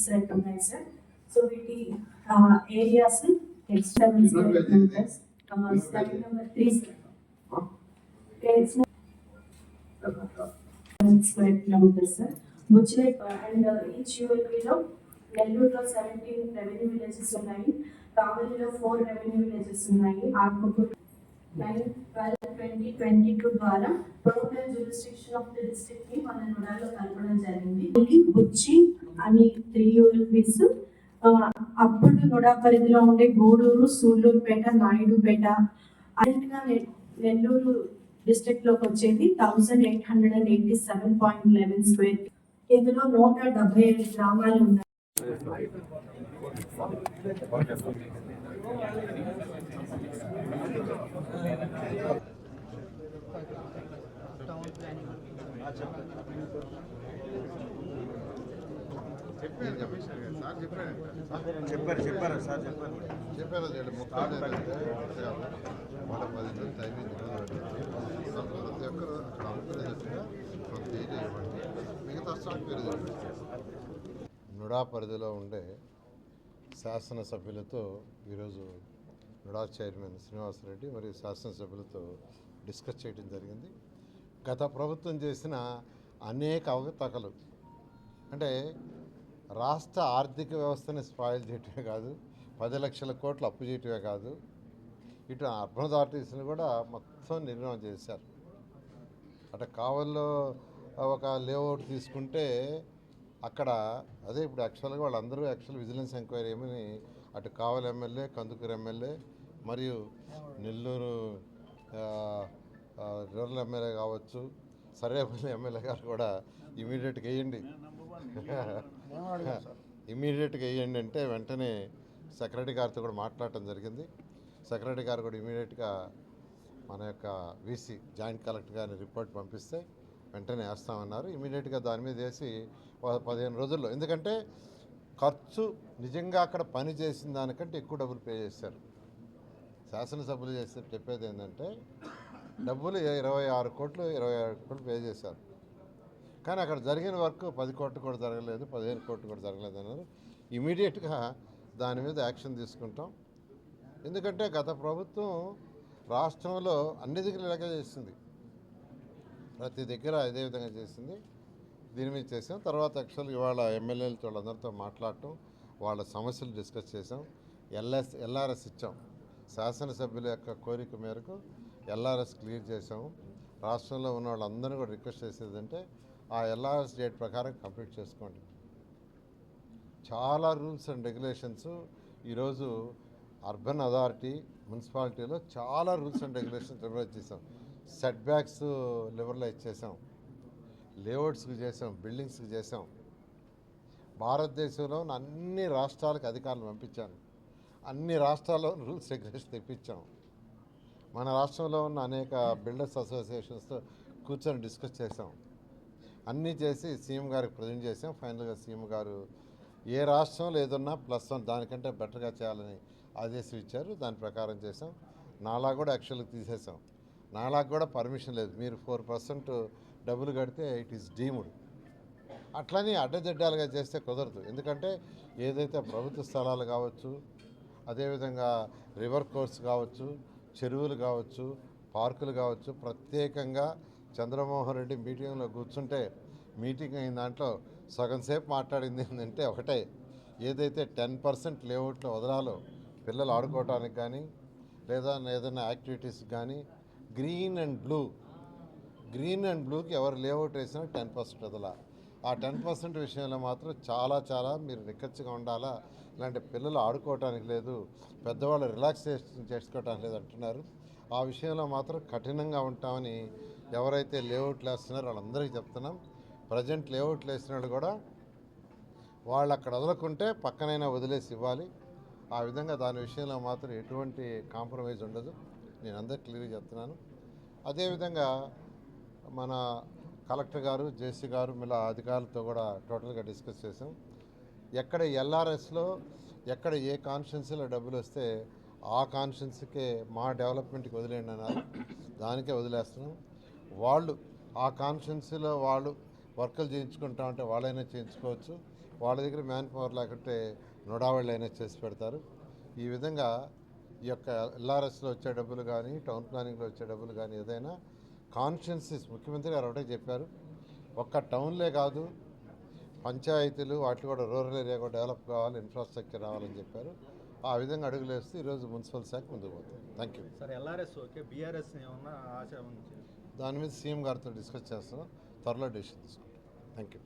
Set ఉన్నాయి sir. So వీటి areas external slide number 3 square kilometres sir. Much like and each యూఎల్పీలో నెల్లూరులో 17 revenue villages ఉన్నాయి, కావలిలో 4 రెవెన్యూ విలేజెస్ ఉన్నాయి, ఆత్మకూరు 9, 12, 2022 ద్వారా total jurisdiction of the district ని మన నోడాలో కలపడం జరిగింది. బుచ్చి అని 3 యూఎల్పీస్ అప్పుడు నోడా పరిధిలో ఉండే గూడూరు, సూళ్ళూరుపేట, నాయుడుపేట అన్నిటిగా నెల్లూరు డిస్ట్రిక్ట్ లోకి వచ్చేది 1887.11 స్క్వేర్. ఇందులో 175 గ్రామాలు ఉన్నాయి. చెప్పారు సార్ మన 10 రోజులు టైం ప్రతి ఒక్కరు అక్కడ అనుకునేటట్టుగా కొంత ఏరియా ఇవ్వండి, మిగతా స్టాక్ పేరు నుడా పరిధిలో ఉండే శాసనసభ్యులతో ఈరోజు నుడా చైర్మన్ శ్రీనివాసరెడ్డి మరియు శాసనసభ్యులతో డిస్కస్ చేయడం జరిగింది. గత ప్రభుత్వం చేసిన అనేక అవకతవకలు అంటే రాష్ట్ర ఆర్థిక వ్యవస్థని స్పాయిల్ చేయటమే కాదు, 10 లక్షల కోట్లు అప్పు చేయటమే కాదు, ఇటు అర్బన్ అథారిటీస్ని కూడా మొత్తం నిర్ణయం చేశారు. అటు కావల్లో ఒక లేఅవుట్ తీసుకుంటే అక్కడ అదే ఇప్పుడు యాక్చువల్గా వాళ్ళందరూ విజిలెన్స్ ఎంక్వైరీ ఏమని అటు కావలి ఎమ్మెల్యే, కందుకూరు ఎమ్మెల్యే మరియు నెల్లూరు రూరల్ ఎమ్మెల్యే కావచ్చు, సర్వేపల్లి ఎమ్మెల్యే గారు కూడా ఇమీడియట్గా వేయండి అంటే వెంటనే సెక్రటరీ గారితో కూడా మాట్లాడటం జరిగింది. సెక్రటరీ గారు కూడా ఇమీడియట్గా మన యొక్క వీసీ జాయింట్ కలెక్టర్ గారిని రిపోర్ట్ పంపిస్తే వెంటనే వేస్తామన్నారు. ఇమీడియట్గా దాని మీద వేసి 15 రోజుల్లో, ఎందుకంటే ఖర్చు నిజంగా అక్కడ పని చేసిన దానికంటే ఎక్కువ డబ్బులు పే చేశారు. శాసనసభ్యులు చెప్పేది ఏంటంటే డబ్బులు 26 కోట్లు పే చేశారు, కానీ అక్కడ జరిగిన వర్క్ 10 కోట్లు కూడా జరగలేదు, 15 కోట్లు కూడా జరగలేదు అన్నారు. ఇమీడియట్గా దాని మీద యాక్షన్ తీసుకుంటాం. ఎందుకంటే గత ప్రభుత్వం రాష్ట్రంలో అన్ని దగ్గర ఇలాగే చేసింది, ప్రతి దగ్గర అదే విధంగా చేసింది. దీని మీద చేసాం. తర్వాత యాక్చువల్గా ఇవాళ ఎమ్మెల్యేలతో వాళ్ళందరితో మాట్లాడటం, వాళ్ళ సమస్యలు డిస్కస్ చేసాం. ఎల్ఆర్ఎస్ ఇచ్చాం. శాసనసభ్యుల యొక్క కోరిక మేరకు ఎల్ఆర్ఎస్ క్లియర్ చేసాము. రాష్ట్రంలో ఉన్న వాళ్ళందరినీ కూడా రిక్వెస్ట్ చేసేదంటే ఆ ఎల్ఆర్ఎస్ డేట్ ప్రకారం కంప్లీట్ చేసుకోండి. చాలా రూల్స్ అండ్ రెగ్యులేషన్స్ ఈరోజు అర్బన్ అథారిటీ మున్సిపాలిటీలో చాలా రూల్స్ అండ్ రెగ్యులేషన్స్ లిబరలైజ్ చేసాం. సెట్ బ్యాక్స్ లిబరలైజ్ చేసాం, లేఅవుట్స్కి చేసాం, బిల్డింగ్స్కి చేసాం. భారతదేశంలో ఉన్న అన్ని రాష్ట్రాలకు అధికారులు పంపించాను, అన్ని రాష్ట్రాల్లో రూల్స్ రెగ్యులేషన్ తెప్పించాం. మన రాష్ట్రంలో ఉన్న అనేక బిల్డర్స్ అసోసియేషన్స్తో కూర్చొని డిస్కస్ చేసాం. అన్నీ చేసి సీఎం గారికి ప్రజెంట్ చేసాం. ఫైనల్గా సీఎం గారు ఏ రాష్ట్రంలో ఏదన్నా +1 దానికంటే బెటర్గా చేయాలని ఆదేశం ఇచ్చారు. దాని ప్రకారం చేసాం. నాలా కూడా యాక్చువల్గా తీసేసాం. నాలాకు కూడా పర్మిషన్ లేదు, మీరు 4% డబ్బులు కడితే ఇట్ ఈస్ డీమ్డ్. అట్లని అడ్డదిడ్డాలుగా చేస్తే కుదరదు. ఎందుకంటే ఏదైతే ప్రభుత్వ స్థలాలు కావచ్చు, అదేవిధంగా రివర్ కోర్స్ కావచ్చు, చెరువులు కావచ్చు, పార్కులు కావచ్చు, ప్రత్యేకంగా చంద్రమోహన్ రెడ్డి మీటింగ్లో కూర్చుంటే మీటింగ్ అయిన దాంట్లో సగం సేపు మాట్లాడింది ఏంటంటే ఒకటే, ఏదైతే 10% లేఅవుట్లో వదలాలో పిల్లలు ఆడుకోవడానికి కానీ లేదా ఏదైనా యాక్టివిటీస్ కానీ గ్రీన్ అండ్ బ్లూకి ఎవరు లేఅవుట్ వేసినా 10% వదలా. ఆ 10% విషయంలో మాత్రం చాలా మీరు నిక్కచ్చిగా ఉండాలా. ఇలాంటి పిల్లలు ఆడుకోవటానికి లేదు, పెద్దవాళ్ళు రిలాక్సేషన్ చేసుకోవటానికి లేదు అంటున్నారు. ఆ విషయంలో మాత్రం కఠినంగా ఉంటామని ఎవరైతే లేఅవుట్లు వేస్తున్నారో వాళ్ళందరికీ చెప్తున్నాం. ప్రజెంట్ లేఅవుట్లు వేసిన వాళ్ళు కూడా వాళ్ళు అక్కడ వదలకుంటే పక్కనైనా వదిలేసి ఇవ్వాలి. ఆ విధంగా దాని విషయంలో మాత్రం ఎటువంటి కాంప్రమైజ్ ఉండదు, నేను అందరికీ క్లియర్గా చెప్తున్నాను. అదేవిధంగా మన కలెక్టర్ గారు, జేసీ గారు ఇలా అధికారులతో కూడా టోటల్గా డిస్కస్ చేసాం. ఎక్కడ ఎల్ఆర్ఎస్లో ఎక్కడ ఏ కాన్స్టిట్యున్సీలో డబ్బులు వస్తే ఆ కాన్స్టిట్యున్సీకే మా డెవలప్మెంట్కి వదిలేయండి అన్నారు. దానికే వదిలేస్తున్నాం. వాళ్ళు ఆ కాన్స్టిట్యున్సీలో వాళ్ళు వర్కులు చేయించుకుంటామంటే వాళ్ళైనా చేయించుకోవచ్చు. వాళ్ళ దగ్గర మ్యాన్ పవర్ లేకుంటే నొడావాళ్ళు అయినా చేసి పెడతారు. ఈ విధంగా ఈ యొక్క ఎల్ఆర్ఎస్లో వచ్చే డబ్బులు కానీ టౌన్ ప్లానింగ్లో వచ్చే డబ్బులు కానీ ఏదైనా కాన్స్టిట్యున్సీస్ ముఖ్యమంత్రి గారు ఒకటే చెప్పారు, ఒక్క టౌన్లే కాదు పంచాయతీలు వాటిలో కూడా రూరల్ ఏరియా కూడా డెవలప్ కావాలి, ఇన్ఫ్రాస్ట్రక్చర్ రావాలని చెప్పారు. ఆ విధంగా అడుగులు వేస్తే ఈరోజు మున్సిపల్ శాఖ ముందుకు పోతుంది. Thank you sir. LRS okay, BRS ఏమన్నా ఆశ ఉంది? దాని మీద సీఎం గారితో డిస్కస్ చేస్తున్నాం, త్వరలో డెసిషన్ తీసుకుంటాం. Thank you.